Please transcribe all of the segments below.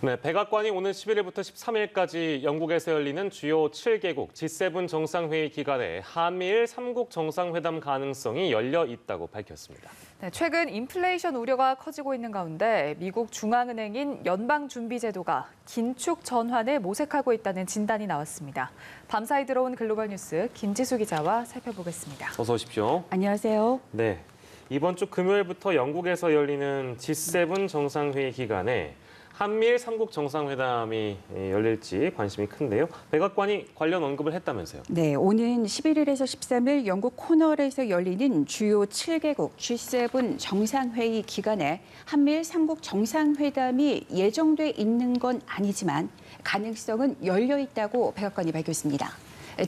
네, 백악관이 오는 11일부터 13일까지 영국에서 열리는 주요 7개국 G7 정상회의 기간에 한미일 3국 정상회담 가능성이 열려 있다고 밝혔습니다. 네, 최근 인플레이션 우려가 커지고 있는 가운데 미국 중앙은행인 연방준비제도가 긴축 전환을 모색하고 있다는 진단이 나왔습니다. 밤사이 들어온 글로벌 뉴스 김지수 기자와 살펴보겠습니다. 어서 오십시오. 안녕하세요. 네, 이번 주 금요일부터 영국에서 열리는 G7 정상회의 기간에 한미일 3국 정상회담이 열릴지 관심이 큰데요. 백악관이 관련 언급을 했다면서요. 네, 오는 11일에서 13일 영국 코널에서 열리는 주요 7개국 G7 정상회의 기간에 한미일 3국 정상회담이 예정돼 있는 건 아니지만 가능성은 열려 있다고 백악관이 밝혔습니다.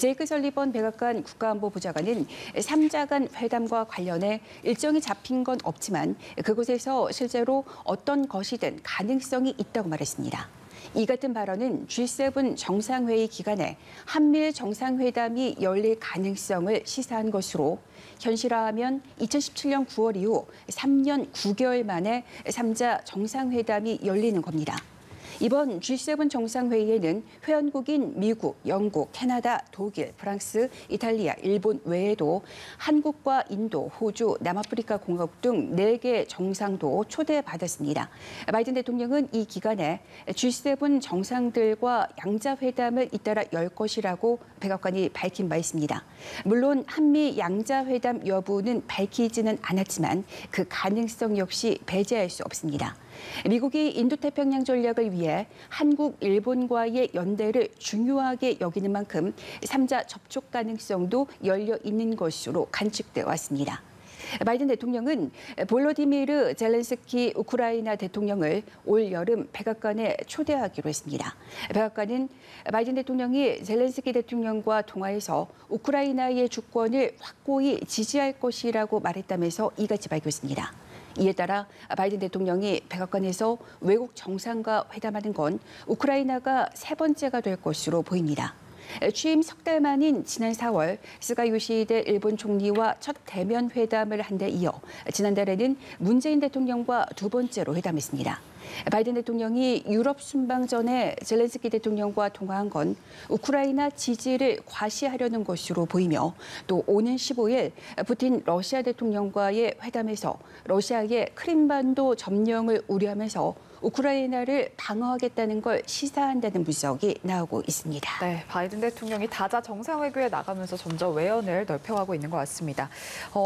제이크 설리번 백악관 국가안보보좌관은 3자 간 회담과 관련해 일정이 잡힌 건 없지만 그곳에서 실제로 어떤 것이든 가능성이 있다고 말했습니다. 이 같은 발언은 G7 정상회의 기간에 한미일 정상회담이 열릴 가능성을 시사한 것으로 현실화하면 2017년 9월 이후 3년 9개월 만에 3자 정상회담이 열리는 겁니다. 이번 G7 정상회의에는 회원국인 미국, 영국, 캐나다, 독일, 프랑스, 이탈리아, 일본 외에도 한국과 인도, 호주, 남아프리카 공화국 등 4개 정상도 초대받았습니다. 바이든 대통령은 이 기간에 G7 정상들과 양자회담을 잇따라 열 것이라고 백악관이 밝힌 바 있습니다. 물론 한미 양자회담 여부는 밝히지는 않았지만 그 가능성 역시 배제할 수 없습니다. 미국이 인도태평양 전략을 위해 한국, 일본과의 연대를 중요하게 여기는 만큼 3자 접촉 가능성도 열려 있는 것으로 관측돼 왔습니다. 바이든 대통령은 볼로디미르 젤렌스키 우크라이나 대통령을 올 여름 백악관에 초대하기로 했습니다. 백악관은 바이든 대통령이 젤렌스키 대통령과 통화해서 우크라이나의 주권을 확고히 지지할 것이라고 말했다면서 이같이 밝혔습니다. 이에 따라 바이든 대통령이 백악관에서 외국 정상과 회담하는 건 우크라이나가 3번째가 될 것으로 보입니다. 취임 석 달 만인 지난 4월 스가 요시히데 일본 총리와 첫 대면 회담을 한 데 이어 지난달에는 문재인 대통령과 2번째로 회담했습니다. 바이든 대통령이 유럽 순방 전에 젤렌스키 대통령과 통화한 건 우크라이나 지지를 과시하려는 것으로 보이며 또 오는 15일 푸틴 러시아 대통령과의 회담에서 러시아의 크림반도 점령을 우려하면서 우크라이나를 방어하겠다는 걸 시사한다는 분석이 나오고 있습니다. 네, 바이든 대통령이 다자 정상회교에 나가면서 점점 외연을 넓혀가고 있는 것 같습니다.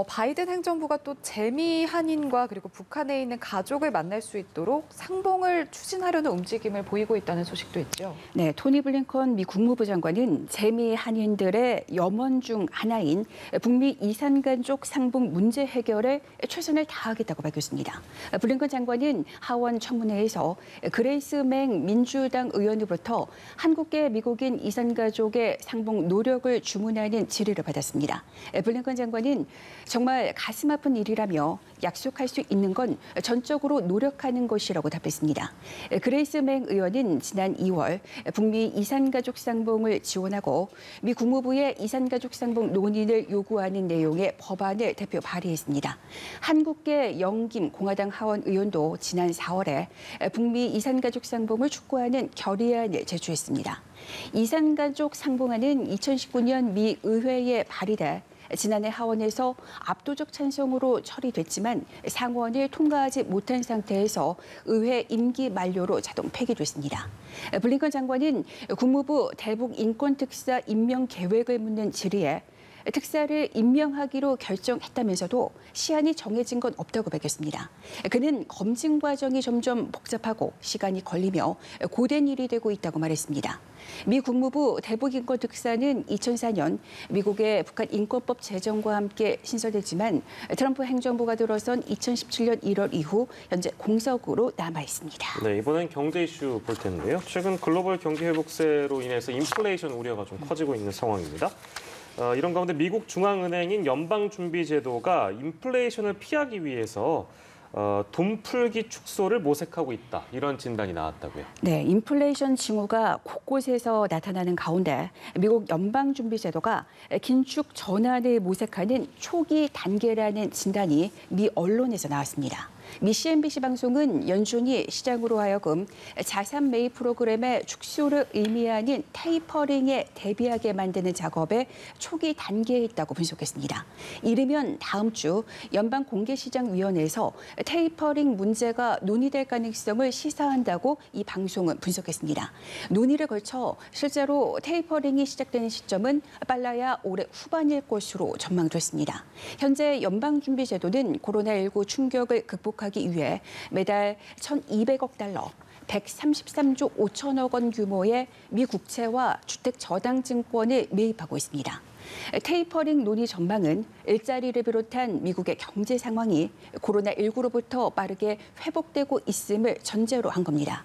바이든 행정부가 또 재미 한인과 그리고 북한에 있는 가족을 만날 수 있도록 상봉을 추진하려는 움직임을 보이고 있다는 소식도 있죠. 네, 토니 블링컨 미 국무부 장관은 재미 한인들의 염원 중 하나인 북미 이산가족 상봉 문제 해결에 최선을 다하겠다고 밝혔습니다. 블링컨 장관은 하원 청문회에서 그레이스 맹 민주당 의원으로부터 한국계 미국인 이산가족의 상봉 노력을 주문하는 질의를 받았습니다. 블링컨 장관은 정말 가슴 아픈 일이라며 약속할 수 있는 건 전적으로 노력하는 것이라고 답했습니다. 그레이스 맹 의원은 지난 2월 북미 이산가족 상봉을 지원하고 미 국무부의 이산가족 상봉 논의를 요구하는 내용의 법안을 대표 발의했습니다. 한국계 영김 공화당 하원 의원도 지난 4월에 북미 이산가족 상봉을 촉구하는 결의안을 제출했습니다. 이산가족 상봉안은 2019년 미 의회에 발의돼 지난해 하원에서 압도적 찬성으로 처리됐지만 상원을 통과하지 못한 상태에서 의회 임기 만료로 자동 폐기됐습니다. 블링컨 장관은 국무부 대북 인권특사 임명 계획을 묻는 질의에 특사를 임명하기로 결정했다면서도 시한이 정해진 건 없다고 밝혔습니다. 그는 검증 과정이 점점 복잡하고 시간이 걸리며 고된 일이 되고 있다고 말했습니다. 미 국무부 대북인권특사는 2004년 미국의 북한 인권법 제정과 함께 신설됐지만 트럼프 행정부가 들어선 2017년 1월 이후 현재 공석으로 남아 있습니다. 네, 이번엔 경제 이슈 볼 텐데요. 최근 글로벌 경기 회복세로 인해서 인플레이션 우려가 좀 커지고 있는 상황입니다. 이런 가운데 미국 중앙은행인 연방준비제도가 인플레이션을 피하기 위해서 돈 풀기 축소를 모색하고 있다. 이런 진단이 나왔다고요. 네, 인플레이션 징후가 곳곳에서 나타나는 가운데 미국 연방준비제도가 긴축 전환을 모색하는 초기 단계라는 진단이 미 언론에서 나왔습니다. 미 CNBC 방송은 연준이 시장으로 하여금 자산 매입 프로그램의 축소를 의미하는 테이퍼링에 대비하게 만드는 작업의 초기 단계에 있다고 분석했습니다. 이르면 다음 주 연방공개시장위원회에서 테이퍼링 문제가 논의될 가능성을 시사한다고 이 방송은 분석했습니다. 논의를 걸쳐 실제로 테이퍼링이 시작되는 시점은 빨라야 올해 후반일 것으로 전망됐습니다. 현재 연방준비제도는 코로나19 충격을 극복하기 위해 매달 1,200억 달러, 133조 5천억 원 규모의 미 국채와 주택 저당 증권을 매입하고 있습니다. 테이퍼링 논의 전망은 일자리를 비롯한 미국의 경제 상황이 코로나19로부터 빠르게 회복되고 있음을 전제로 한 겁니다.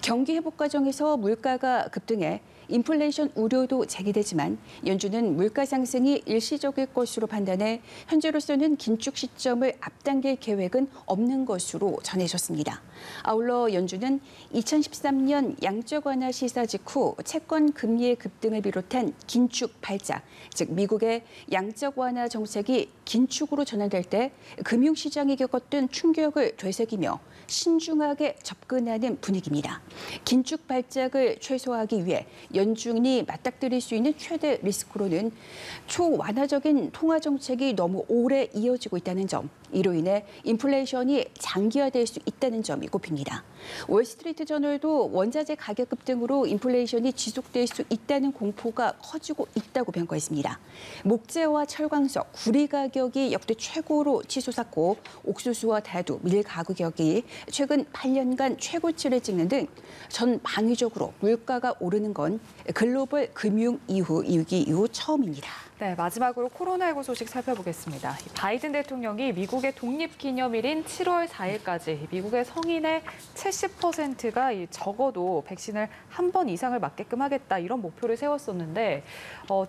경기 회복 과정에서 물가가 급등해 인플레이션 우려도 제기되지만 연준은 물가 상승이 일시적일 것으로 판단해 현재로서는 긴축 시점을 앞당길 계획은 없는 것으로 전해졌습니다. 아울러 연준은 2013년 양적 완화 시사 직후 채권 금리의 급등을 비롯한 긴축 발작, 즉 미국의 양적 완화 정책이 긴축으로 전환될 때 금융시장이 겪었던 충격을 되새기며 신중하게 접근하는 분위기입니다. 긴축 발작을 최소화하기 위해 연준이 맞닥뜨릴 수 있는 최대 리스크로는 초완화적인 통화 정책이 너무 오래 이어지고 있다는 점, 이로 인해 인플레이션이 장기화될 수 있다는 점이 꼽힙니다. 월스트리트 저널도 원자재 가격 급등으로 인플레이션이 지속될 수 있다는 공포가 커지고 있다고 평가했습니다. 목재와 철광석, 구리 가격이 역대 최고로 치솟았고 옥수수와 다두, 밀 가격이 최근 8년간 최고치를 찍는 등 전 방위적으로 물가가 오르는 건 글로벌 금융 위기 이후 처음입니다. 네, 마지막으로 코로나19 소식 살펴보겠습니다. 바이든 대통령이 미국의 독립기념일인 7월 4일까지 미국의 성인의 70%가 적어도 백신을 한 번 이상을 맞게끔 하겠다 이런 목표를 세웠었는데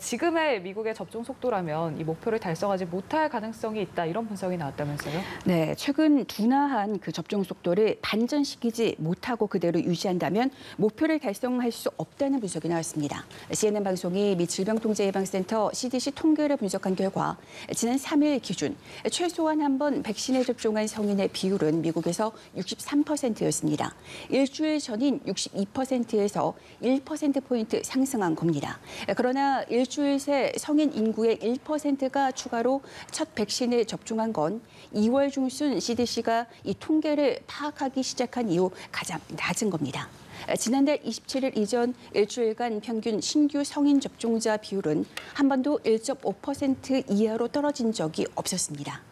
지금의 미국의 접종 속도라면 이 목표를 달성하지 못할 가능성이 있다 이런 분석이 나왔다면서요? 네, 최근 둔화한 그 접종 속도를 반전시키지 못하고 그대로 유지한다면 목표를 달성할 수 없다는 분석이 나왔습니다. CNN 방송이 미 질병통제예방센터 CDC 통계를 분석한 결과 지난 3일 기준 최소한 한 번 백신에 접종한 성인의 비율은 미국에서 63%였습니다. 일주일 전인 62%에서 1%포인트 상승한 겁니다. 그러나 일주일 새 성인 인구의 1%가 추가로 첫 백신을 접종한 건 2월 중순 CDC가 이 통계를 파악하기 시작한 이후 가장 낮은 겁니다. 지난달 27일 이전 일주일간 평균 신규 성인 접종자 비율은 한 번도 1.5% 이하로 떨어진 적이 없었습니다.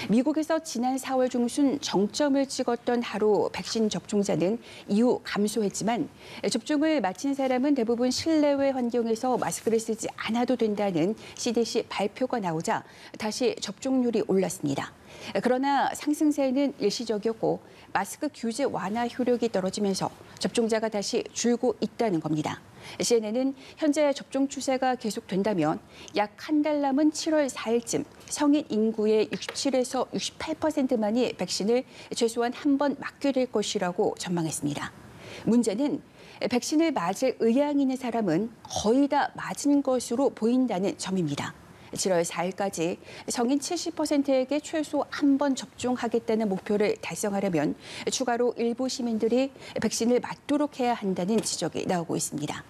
미국에서 지난 4월 중순 정점을 찍었던 하루 백신 접종자는 이후 감소했지만 접종을 마친 사람은 대부분 실내외 환경에서 마스크를 쓰지 않아도 된다는 CDC 발표가 나오자 다시 접종률이 올랐습니다. 그러나 상승세는 일시적이었고 마스크 규제 완화 효력이 떨어지면서 접종자가 다시 줄고 있다는 겁니다. CNN은 현재 접종 추세가 계속된다면 약 한 달 남은 7월 4일쯤 성인 인구의 67에서 68%만이 백신을 최소한 한 번 맞게 될 것이라고 전망했습니다. 문제는 백신을 맞을 의향이 있는 사람은 거의 다 맞은 것으로 보인다는 점입니다. 7월 4일까지 성인 70%에게 최소 한 번 접종하겠다는 목표를 달성하려면 추가로 일부 시민들이 백신을 맞도록 해야 한다는 지적이 나오고 있습니다.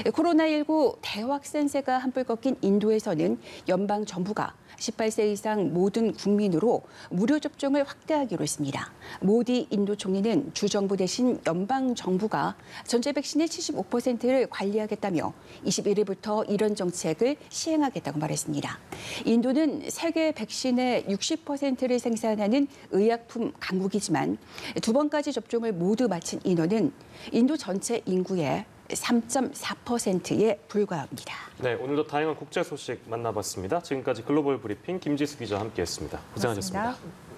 코로나19 대확산세가 한풀 꺾인 인도에서는 연방 정부가 18세 이상 모든 국민으로 무료 접종을 확대하기로 했습니다. 모디 인도 총리는 주정부 대신 연방 정부가 전체 백신의 75%를 관리하겠다며 21일부터 이런 정책을 시행하겠다고 말했습니다. 인도는 세계 백신의 60%를 생산하는 의약품 강국이지만 두 번까지 접종을 모두 마친 인원은 인도 전체 인구의 3.4%에 불과합니다. 네, 오늘도 다양한 국제 소식 만나봤습니다. 지금까지 글로벌 브리핑 김지수 기자와 함께했습니다. 고생하셨습니다. 고맙습니다.